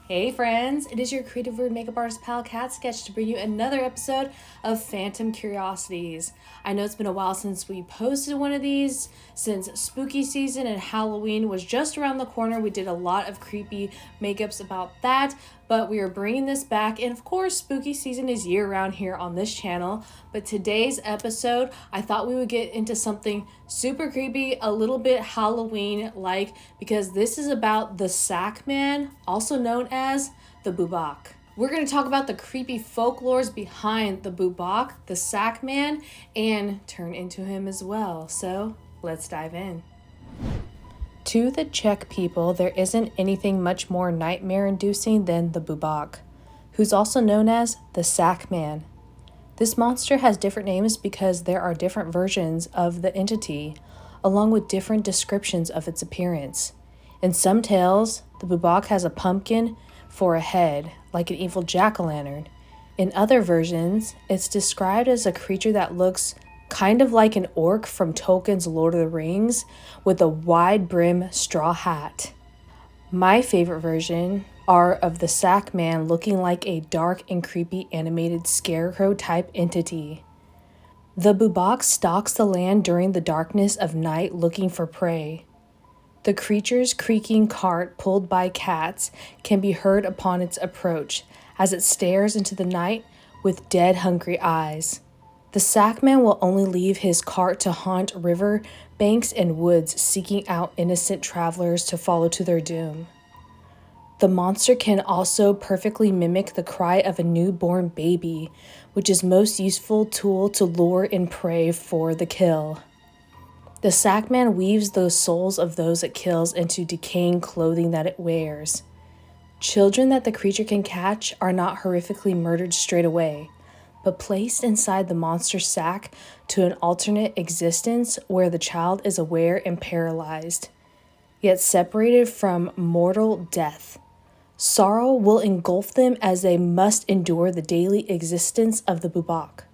Hey friends, it is your creative weird makeup artist pal Cat Sketch to bring you another episode of Phantom Curiosities. I know it's been a while since we posted one of these, since spooky season and Halloween was just around the corner. We did a lot of creepy makeups about that, but we are bringing this back, and of course spooky season is year-round here on this channel. But today's episode, I thought we would get into something super creepy, a little bit Halloween-like, because this is about the SACKMAN, also known as the BUBAK. We're going to talk about the creepy folklores behind the BUBAK, the SACKMAN, and turn into him as well. So let's dive in. To the Czech people, there isn't anything much more nightmare-inducing than the BUBAK, who's also known as the SACKMAN. This monster has different names because there are different versions of the entity, along with different descriptions of its appearance. In some tales, the BUBAK has a pumpkin for a head, like an evil jack-o'-lantern. In other versions, it's described as a creature that looks kind of like an orc from Tolkien's Lord of the Rings, with a wide-brim straw hat. My favorite version are of the SACKMAN looking like a dark and creepy animated scarecrow-type entity. The BUBAK stalks the land during the darkness of night looking for prey. The creature's creaking cart pulled by cats can be heard upon its approach as it stares into the night with dead, hungry eyes. The SACKMAN will only leave his cart to haunt river banks and woods, seeking out innocent travelers to follow to their doom. The monster can also perfectly mimic the cry of a newborn baby, which is most useful tool to lure in prey for the kill. The SACKMAN weaves the souls of those it kills into decaying clothing that it wears. Children that the creature can catch are not horrifically murdered straight away, but placed inside the monster's sack to an alternate existence where the child is aware and paralyzed, yet separated from mortal death. Sorrow will engulf them as they must endure the daily existence of the BUBAK.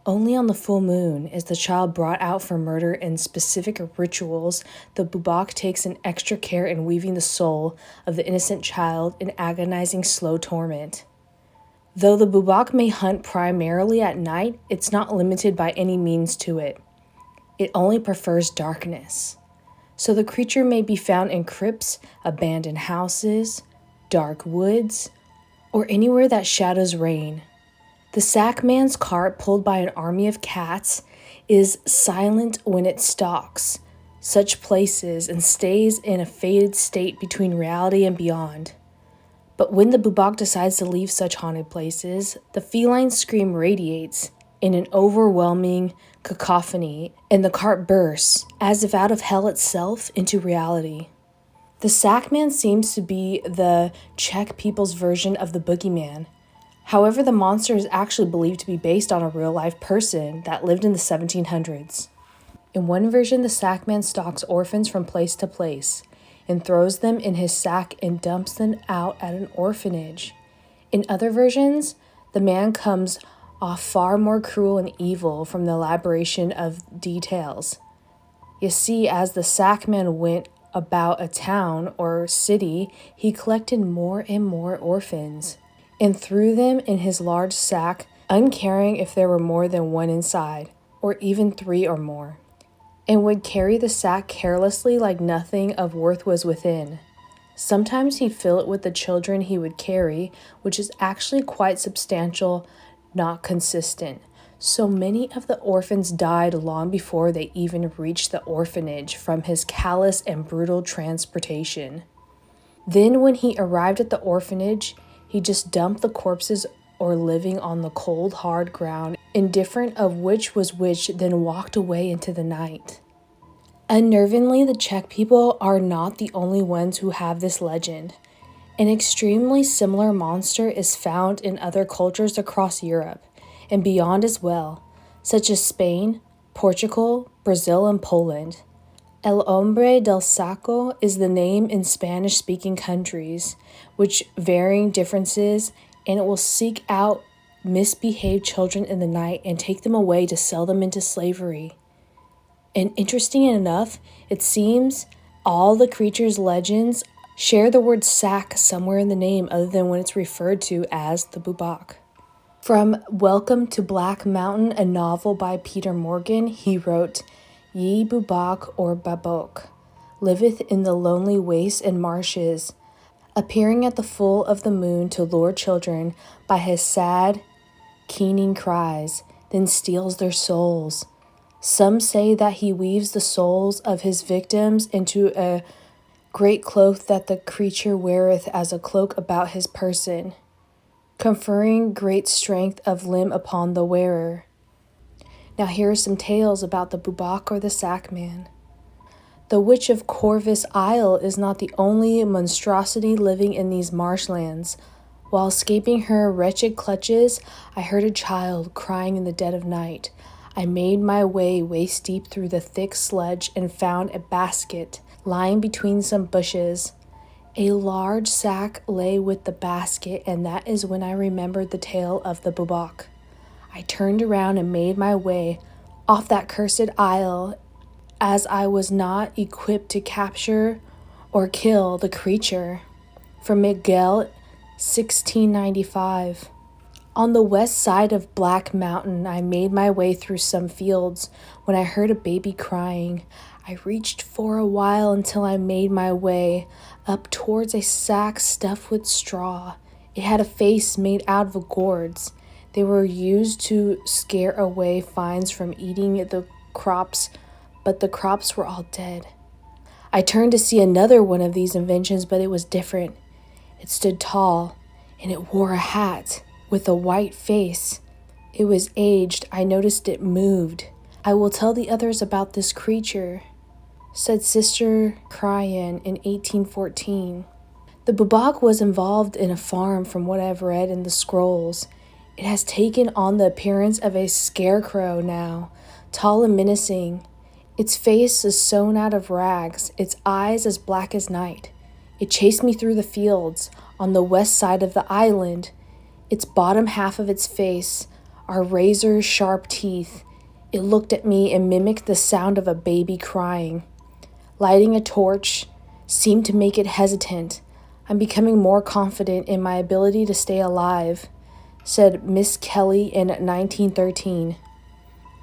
Only on the full moon is the child brought out for murder. In specific rituals, the BUBAK takes an extra care in weaving the soul of the innocent child in agonizing slow torment. Though the BUBAK may hunt primarily at night, it's not limited by any means to it. It only prefers darkness. So the creature may be found in crypts, abandoned houses, dark woods, or anywhere that shadows reign. The SACKMAN's cart, pulled by an army of cats, is silent when it stalks such places and stays in a faded state between reality and beyond. But when the BUBAK decides to leave such haunted places, the feline scream radiates in an overwhelming cacophony, and the cart bursts, as if out of hell itself, into reality. The SACKMAN seems to be the Czech people's version of the boogeyman. However, the monster is actually believed to be based on a real-life person that lived in the 1700s. In one version, the SACKMAN stalks orphans from place to place and throws them in his sack and dumps them out at an orphanage. In other versions, the man comes off far more cruel and evil from the elaboration of details. You see, as the SACKMAN went about a town or city, he collected more and more orphans and threw them in his large sack, uncaring if there were more than one inside, or even three or more, and would carry the sack carelessly like nothing of worth was within. Sometimes he'd fill it with the children he would carry, which is actually quite substantial, not consistent. So many of the orphans died long before they even reached the orphanage from his callous and brutal transportation. Then when he arrived at the orphanage, he just dumped the corpses or living on the cold, hard ground, indifferent of which was which, then walked away into the night. Unnervingly, the Czech people are not the only ones who have this legend. An extremely similar monster is found in other cultures across Europe and beyond as well, such as Spain, Portugal, Brazil, and Poland. El Hombre del Saco is the name in Spanish-speaking countries, which varying differences, and it will seek out misbehaved children in the night and take them away to sell them into slavery. And interesting enough, it seems all the creatures' legends share the word sack somewhere in the name other than when it's referred to as the BUBAK. From Welcome to Black Mountain, a novel by Peter Morgan, he wrote, Ye BUBAK or Babok, liveth in the lonely wastes and marshes, appearing at the full of the moon to lure children by his sad, keening cries, then steals their souls. Some say that he weaves the souls of his victims into a great cloak that the creature weareth as a cloak about his person, conferring great strength of limb upon the wearer. Now here are some tales about the BUBAK or the SACKMAN. The Witch of Corvus Isle is not the only monstrosity living in these marshlands. While escaping her wretched clutches, I heard a child crying in the dead of night. I made my way waist deep through the thick sludge and found a basket lying between some bushes. A large sack lay with the basket, and that is when I remembered the tale of the BUBAK. I turned around and made my way off that cursed isle, as I was not equipped to capture or kill the creature. From Miguel, 1695. On the west side of Black Mountain, I made my way through some fields when I heard a baby crying. I reached for a while until I made my way up towards a sack stuffed with straw. It had a face made out of gourds. They were used to scare away flies from eating the crops, but the crops were all dead. I turned to see another one of these inventions, but it was different. It stood tall, and it wore a hat with a white face. It was aged. I noticed it moved. I will tell the others about this creature, said Sister Cryan in 1814. The BUBAK was involved in a farm from what I've read in the scrolls. It has taken on the appearance of a scarecrow now, tall and menacing. Its face is sewn out of rags, its eyes as black as night. It chased me through the fields on the west side of the island. Its bottom half of its face are razor-sharp teeth. It looked at me and mimicked the sound of a baby crying. Lighting a torch seemed to make it hesitant. I'm becoming more confident in my ability to stay alive, said Miss Kelly in 1913.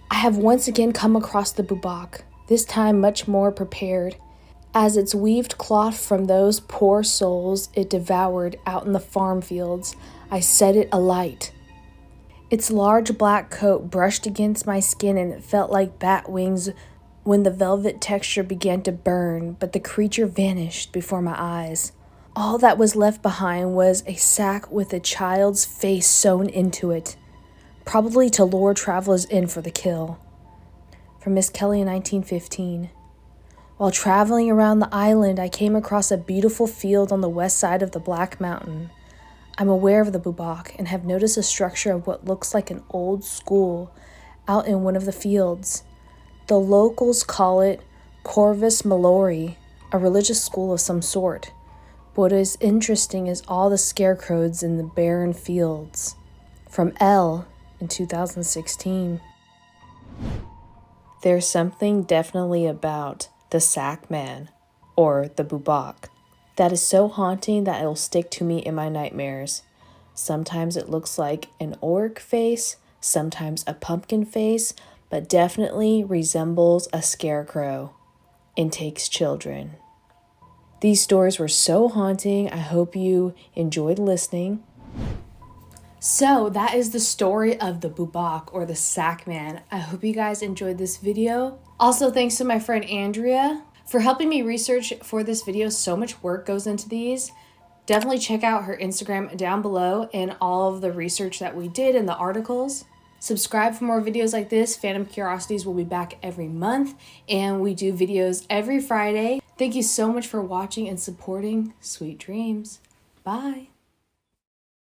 I have once again come across the BUBAK, this time much more prepared. As its weaved cloth from those poor souls it devoured out in the farm fields, I set it alight. Its large black coat brushed against my skin, and it felt like bat wings when the velvet texture began to burn, but the creature vanished before my eyes. All that was left behind was a sack with a child's face sewn into it, probably to lure travelers in for the kill. From Miss Kelly in 1915. While traveling around the island, I came across a beautiful field on the west side of the Black Mountain. I'm aware of the BUBAK and have noticed a structure of what looks like an old school out in one of the fields. The locals call it Corvus Mallory, a religious school of some sort. What is interesting is all the scarecrows in the barren fields. From Elle in 2016. There's something definitely about the SACKMAN, or the BUBAK, that is so haunting that it'll stick to me in my nightmares. Sometimes it looks like an orc face, sometimes a pumpkin face, but definitely resembles a scarecrow and takes children. These stories were so haunting. I hope you enjoyed listening. So that is the story of the BUBAK, or the SACKMAN. I hope you guys enjoyed this video. Also, thanks to my friend Andrea for helping me research for this video. So much work goes into these. Definitely check out her Instagram down below and all of the research that we did and the articles. Subscribe for more videos like this. Phantom Curiosities will be back every month, and we do videos every Friday. Thank you so much for watching and supporting. Sweet dreams. Bye.